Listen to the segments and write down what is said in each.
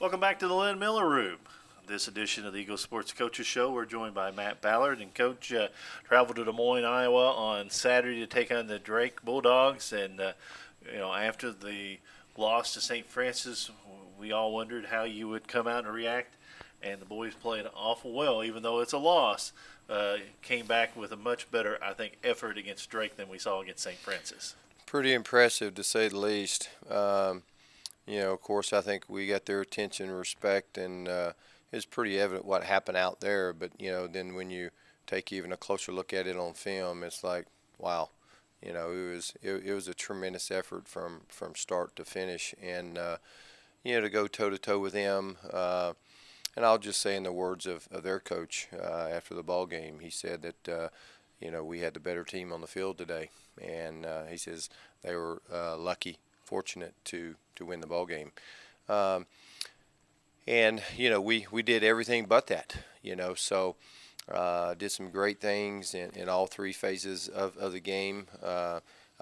Welcome back to the Lynn Miller Room. This edition of the Eagle Sports Coaches Show, we're joined by Matt Ballard. And Coach traveled to Des Moines, Iowa on Saturday to take on the Drake Bulldogs. And, after the loss to St. Francis, we all wondered how you would come out and react. And the boys played awful well, even though it's a loss. Came back with a much better, I think, effort against Drake than we saw against St. Francis. Pretty impressive, to say the least. Of course, I think we got their attention and respect, and it's pretty evident what happened out there. But, then when you take even a closer look at it on film, it's like, wow. It was a tremendous effort from start to finish. And, to go toe-to-toe with them, and I'll just say in the words of their coach after the ball game, he said that, we had the better team on the field today. And he says they were lucky, fortunate to win the ball game. We did everything but that, so did some great things in all three phases of the game. I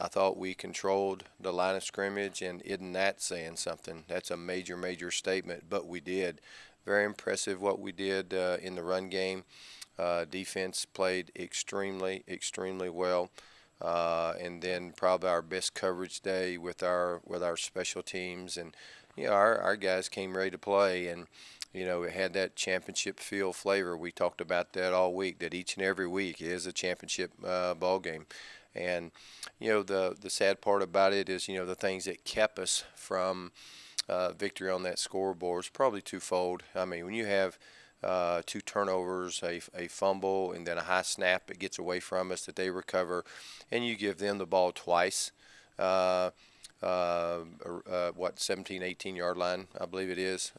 thought we controlled the line of scrimmage, and isn't that saying something? That's a major, major statement, but we did. Very impressive what we did in the run game. Defense played extremely, extremely well. And then probably our best coverage day with our special teams, and our guys came ready to play, and it had that championship flavor. We talked about that all week, that each and every week is a championship ball game. And the sad part about it is the things that kept us from victory on that scoreboard is probably twofold. I mean, when you have two turnovers, a fumble, and then a high snap that gets away from us that they recover, and you give them the ball twice, 17, 18-yard line, I believe it is.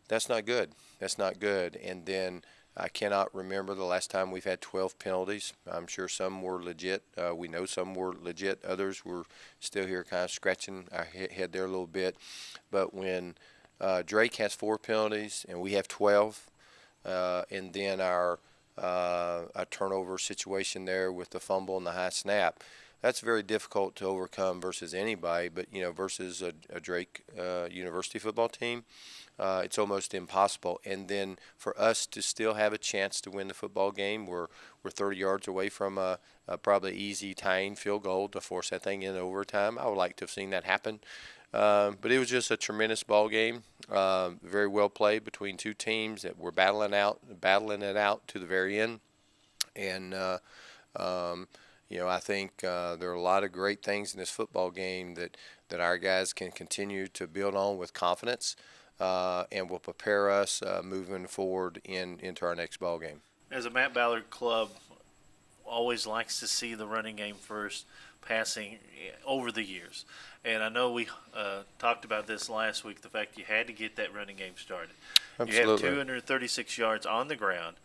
That's not good. That's not good. And then I cannot remember the last time we've had 12 penalties. I'm sure some were legit. We know some were legit. Others were still here kind of scratching our head there a little bit. But when Drake has 4 penalties and we have 12, and then our turnover situation there with the fumble and the high snap, that's very difficult to overcome versus anybody. But versus a Drake University football team, it's almost impossible. And then for us to still have a chance to win the football game, we're 30 yards away from a probably easy tying field goal to force that thing in overtime. I would like to have seen that happen. But it was just a tremendous ball game, very well played between two teams that were battling it out to the very end. And I think there are a lot of great things in this football game that our guys can continue to build on with confidence, and will prepare us moving forward into our next ball game. As a Matt Ballard club, always likes to see the running game first, passing over the years. And I know we talked about this last week, the fact you had to get that running game started. Absolutely. You had 236 yards on the ground.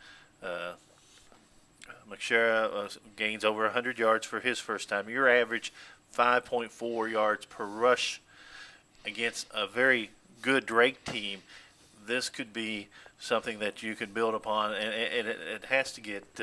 McShera gains over 100 yards for his first time. Your average 5.4 yards per rush against a very good Drake team. This could be something that you can build upon, and it has to get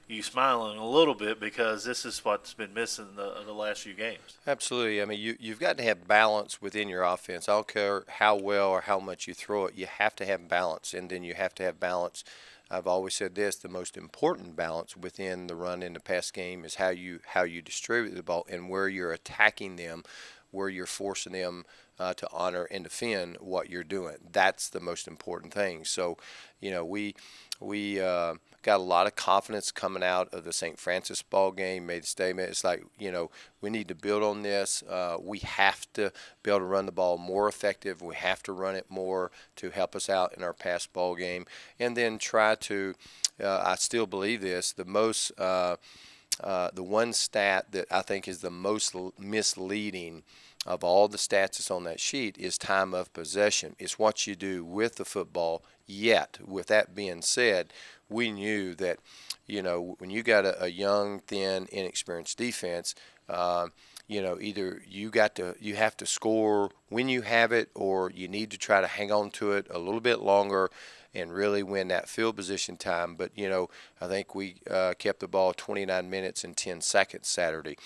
you smiling a little bit, because this is what's been missing the last few games. Absolutely. I mean, you've got to have balance within your offense. I don't care how well or how much you throw it. You have to have balance, and then you have to have balance. I've always said this: the most important balance within the run and the pass game is how you distribute the ball and where you're attacking them, where you're forcing them to honor and defend what you're doing. That's the most important thing. So, we got a lot of confidence coming out of the St. Francis ball game. Made a statement. It's like, we need to build on this. We have to be able to run the ball more effective. We have to run it more to help us out in our past ball game, and then try to. I still believe this. The one stat that I think is the most misleading of all the stats that's on that sheet is time of possession. It's what you do with the football. Yet, with that being said, we knew that, when you got a young, thin, inexperienced defense, either you have to score when you have it, or you need to try to hang on to it a little bit longer and really win that field position time. But, I think we kept the ball 29 minutes and 10 seconds Saturday.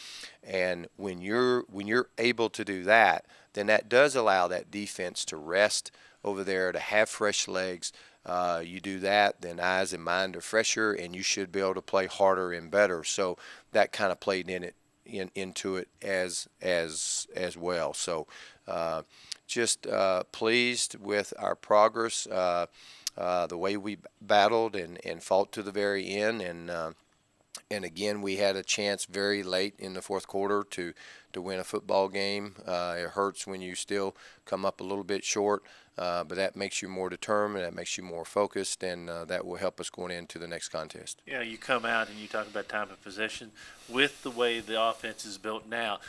And when you're able to do that, then that does allow that defense to rest over there to have fresh legs. You do that, then eyes and mind are fresher, and you should be able to play harder and better. So that kind of played into it as well. So just pleased with our progress, the way we battled and fought to the very end, and again, we had a chance very late in the fourth quarter to win a football game. It hurts when you still come up a little bit short, but that makes you more determined, that makes you more focused, and that will help us going into the next contest. Yeah, you come out and you talk about time of possession with the way the offense is built now.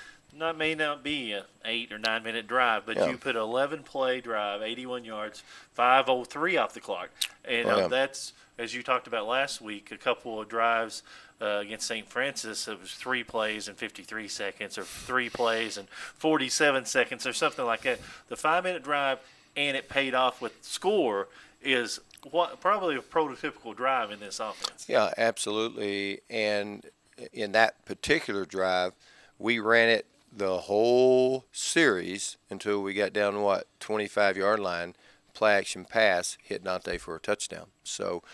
May not be a 8 or 9 minute drive, but Yeah. you put 11 play drive, 81 yards, 5:03 off the clock, and Oh, yeah. that's, as you talked about last week, a couple of drives against St. Francis. It was 3 plays in 53 seconds, or 3 plays in 47 seconds, or something like that. The 5 minute drive, and it paid off with score, is what probably a prototypical drive in this offense. Yeah, absolutely. And in that particular drive, we ran it the whole series until we got down to 25-yard line, play action pass, hit Dante for a touchdown. So,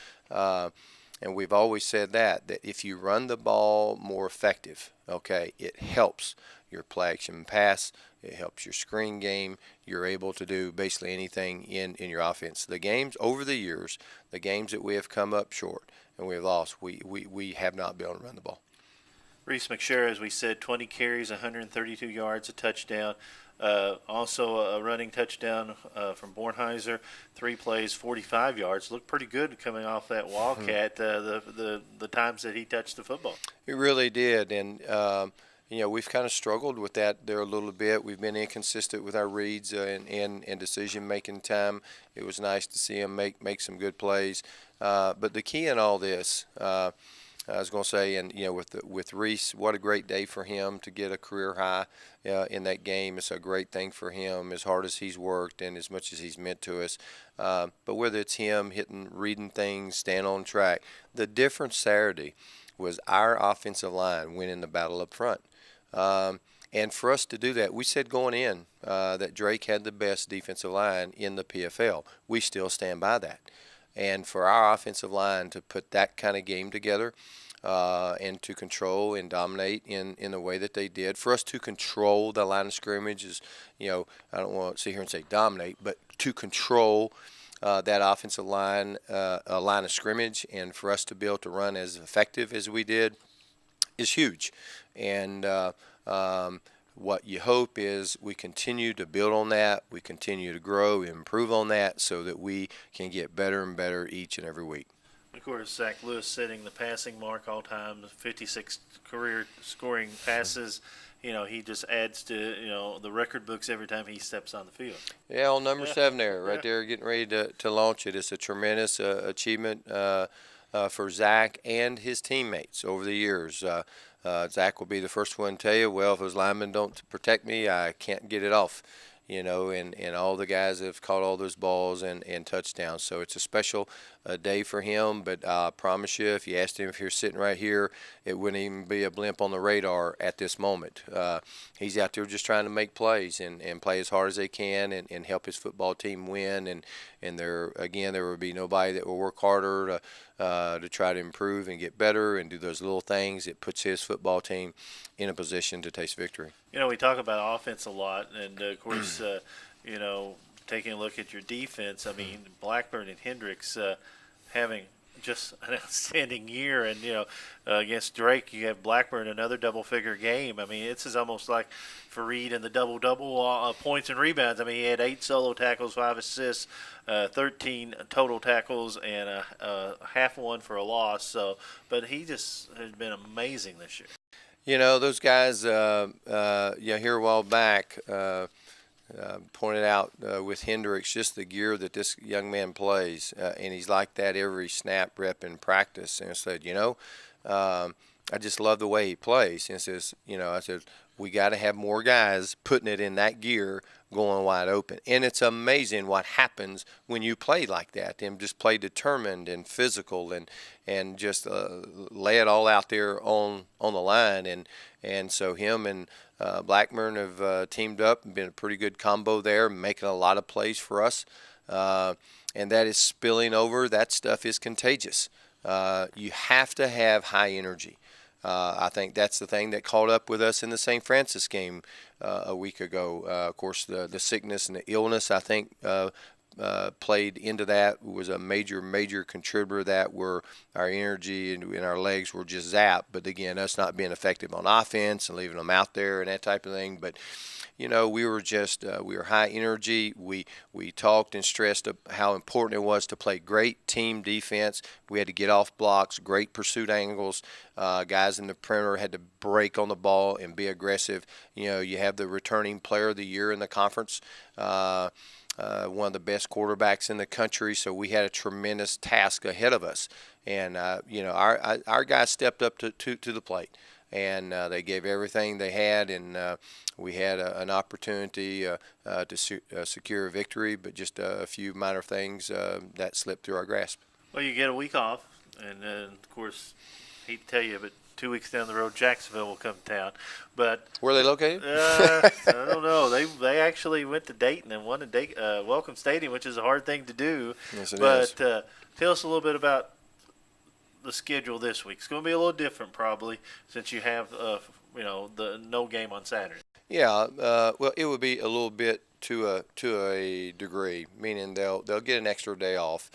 and we've always said that if you run the ball more effective, okay, it helps your play action pass, it helps your screen game. You're able to do basically anything in your offense. The games over the years, the games that we have come up short and we have lost, we have not been able to run the ball. Reese McSherry, as we said, 20 carries, 132 yards, a touchdown. Also a running touchdown from Bornheiser, 3 plays, 45 yards. Looked pretty good coming off that Wildcat, the times that he touched the football. It really did, and we've kind of struggled with that there a little bit. We've been inconsistent with our reads and decision-making time. It was nice to see him make some good plays. But the key in all this, I was going to say, and with Reese, what a great day for him to get a career high in that game. It's a great thing for him, as hard as he's worked and as much as he's meant to us. But whether it's him reading things, staying on track, the difference Saturday was our offensive line winning the battle up front. And for us to do that, we said going in that Drake had the best defensive line in the PFL. We still stand by that. And for our offensive line to put that kind of game together and to control and dominate in the way that they did, for us to control the line of scrimmage is, I don't want to sit here and say dominate, but to control that offensive line, a line of scrimmage, and for us to be able to run as effective as we did is huge. And what you hope is we continue to build on that, we continue to grow, improve on that so that we can get better and better each and every week. Of course, Zach Lewis setting the passing mark all time, 56 career scoring passes. He just adds to, the record books every time he steps on the field. Yeah, on number 7 there, right there, getting ready to launch it. It's a tremendous achievement for Zach and his teammates over the years. Zach will be the first one to tell you, well, if those linemen don't protect me, I can't get it off. And all the guys have caught all those balls and touchdowns. So it's a special day for him. But I promise you, if you asked him if you're sitting right here, it wouldn't even be a blimp on the radar at this moment. He's out there just trying to make plays and play as hard as they can and help his football team win. And there will be nobody that will work harder to try to improve and get better and do those little things. It puts his football team in a position to taste victory. We talk about offense a lot, and of course, taking a look at your defense, I mean, Blackburn and Hendricks having just an outstanding year, and against Drake, you have Blackburn another double-figure game. I mean, it's almost like Fareed in the double-double points and rebounds. I mean, he had 8 solo tackles, 5 assists, 13 total tackles, and a half one for a loss. So, but he just has been amazing this year. Those guys, here a while back, pointed out with Hendricks just the gear that this young man plays, and he's like that every snap, rep, and practice. And I said, I just love the way he plays. And says, I said, we got to have more guys putting it in that gear, going wide open. And it's amazing what happens when you play like that and just play determined and physical and just lay it all out there on the line. And so him and Blackburn have teamed up and been a pretty good combo there, making a lot of plays for us. and that is spilling over. That stuff is contagious. You have to have high energy. I think that's the thing that caught up with us in the St. Francis game a week ago. Of course, the sickness and the illness, I think, played into that. Was a major contributor. That where our energy and our legs were just zapped. But again, us not being effective on offense and leaving them out there and that type of thing. But we were just we were high energy. We talked and stressed how important it was to play great team defense. We had to get off blocks, great pursuit angles. Guys in the perimeter had to break on the ball and be aggressive. You have the returning player of the year in the conference. One of the best quarterbacks in the country, so we had a tremendous task ahead of us. And our guys stepped up to the plate, and they gave everything they had, and we had an opportunity to secure a victory, but just a few minor things that slipped through our grasp. Well, you get a week off, and then, of course, hate to tell you, but 2 weeks down the road, Jacksonville will come to town. But where are they located? I don't know. They actually went to Dayton and won a Welcome Stadium, which is a hard thing to do. Yes, it is. But tell us a little bit about the schedule this week. It's going to be a little different probably since you have the no game on Saturday. Yeah, well, it would be a little bit to a degree, meaning they'll get an extra day off,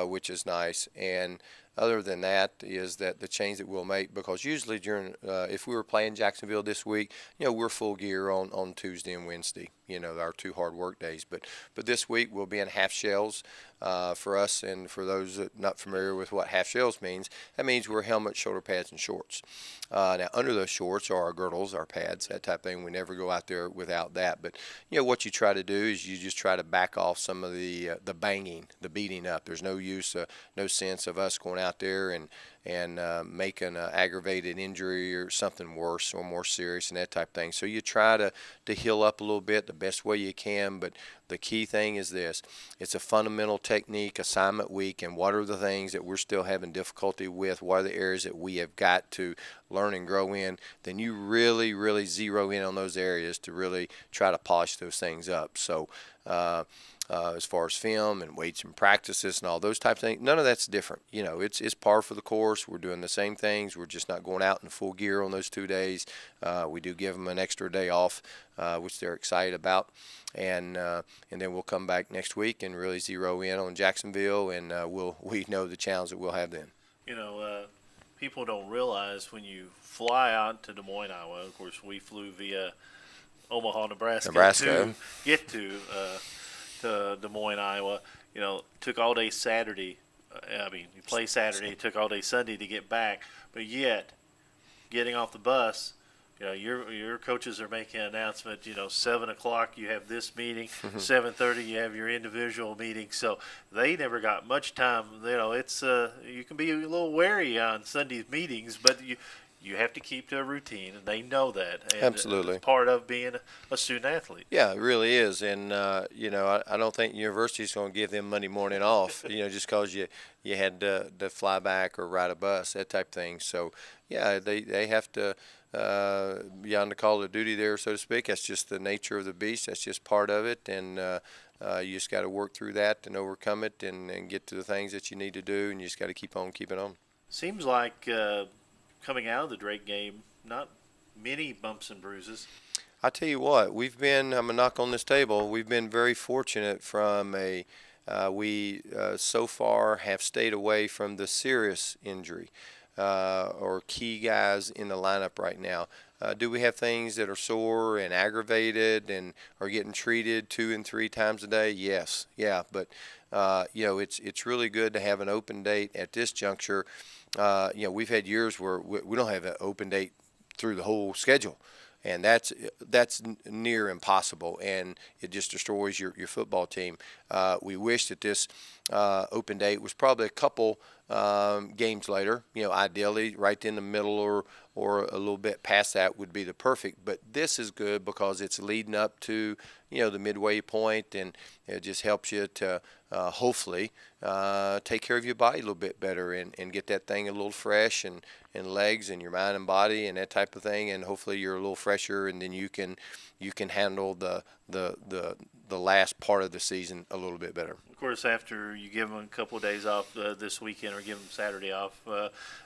which is nice. And other than that is that the change that we'll make, because usually during if we were playing Jacksonville this week, we're full gear on Tuesday and Wednesday, our 2 hard work days. But this week we'll be in half shells for us, and for those that not familiar with what half shells means, that means we're helmet, shoulder pads, and shorts. Now under those shorts are our girdles, our pads, that type of thing. We never go out there without that. But what you try to do is you just try to back off some of the banging, the beating up. There's no use, no sense of us going out there and making an aggravated injury or something worse or more serious and that type of thing. So you try to heal up a little bit the best way you can, but the key thing is this: it's a fundamental technique assignment week, and what are the things that we're still having difficulty with? What are the areas that we have got to learn and grow in? Then you really, really zero in on those areas to really try to polish those things up. So as far as film and weights and practices and all those types of things, none of that's different. It's par for the course. We're doing the same things. We're just not going out in full gear on those 2 days. We do give them an extra day off, which they're excited about, and then we'll come back next week and really zero in on Jacksonville, and we know the challenge that we'll have then. People don't realize when you fly out to Des Moines, Iowa. Of course, we flew via Omaha, Nebraska. To get to Des Moines, Iowa. Took all day Saturday. You play Saturday, took all day Sunday to get back. But yet, getting off the bus, your coaches are making an announcement. 7 o'clock you have this meeting, 7:30 you have your individual meeting. So they never got much time. It's you can be a little wary on Sunday's meetings, but you have to keep to a routine, and they know that. And absolutely, it's part of being a student athlete. Yeah, it really is. And I don't think university is going to give them Monday morning off. Just because you had to fly back or ride a bus, that type of thing. So yeah, they have to be on the call of duty there, so to speak. That's just the nature of the beast. That's just part of it, and you just got to work through that and overcome it, and get to the things that you need to do, and you just got to keep on keeping on. Seems like coming out of the Drake game, not many bumps and bruises. I tell you what, I'm going to knock on this table, we've been very fortunate from we so far have stayed away from the serious injury or key guys in the lineup right now. Do we have things that are sore and aggravated and are getting treated 2 and 3 times a day? Yes. Yeah. But, it's really good to have an open date at this juncture. We've had years where we don't have an open date through the whole schedule, and that's near impossible, and it just destroys your football team. We wish that this open date was probably a couple games later. Ideally right in the middle or a little bit past that would be the perfect. But this is good because it's leading up to the midway point, and it just helps you to hopefully take care of your body a little bit better and get that thing a little fresh and legs and your mind and body and that type of thing, and hopefully you're a little fresher, and then you can handle the the last part of the season a little bit better. Of course, after you give them a couple of days off this weekend, or give them Saturday off,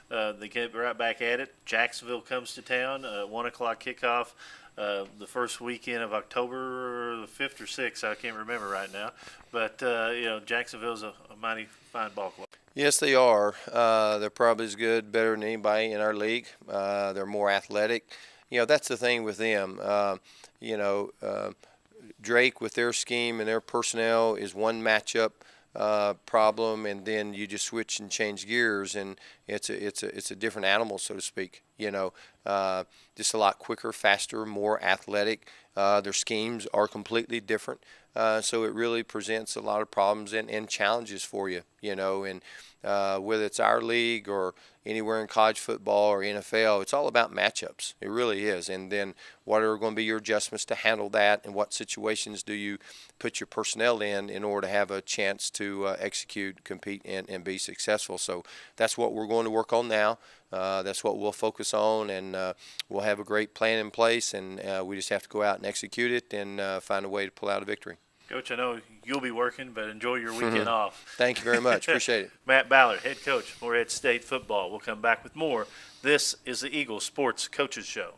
they get right back at it. Jacksonville comes to town, 1 o'clock kickoff. The first weekend of October, the 5th or 6th, I can't remember right now. But, Jacksonville's a mighty fine ball club. Yes, they are. They're probably as good, better than anybody in our league. They're more athletic. That's the thing with them. Drake with their scheme and their personnel is one matchup problem, and then you just switch and change gears, and it's a different animal, so to speak. Just a lot quicker, faster, more athletic. Their schemes are completely different, so it really presents a lot of problems and challenges for you. And whether it's our league or anywhere in college football or NFL, it's all about matchups. It really is. And then what are going to be your adjustments to handle that, and what situations do you put your personnel in order to have a chance to execute, compete, and be successful. So that's what we're going to work on now. That's what we'll focus on, and we'll have a great plan in place, and we just have to go out and execute it and find a way to pull out a victory. Coach, I know you'll be working, but enjoy your weekend off. Thank you very much. Appreciate it. Matt Ballard, head coach, Morehead State football. We'll come back with more. This is the Eagles Sports Coaches Show.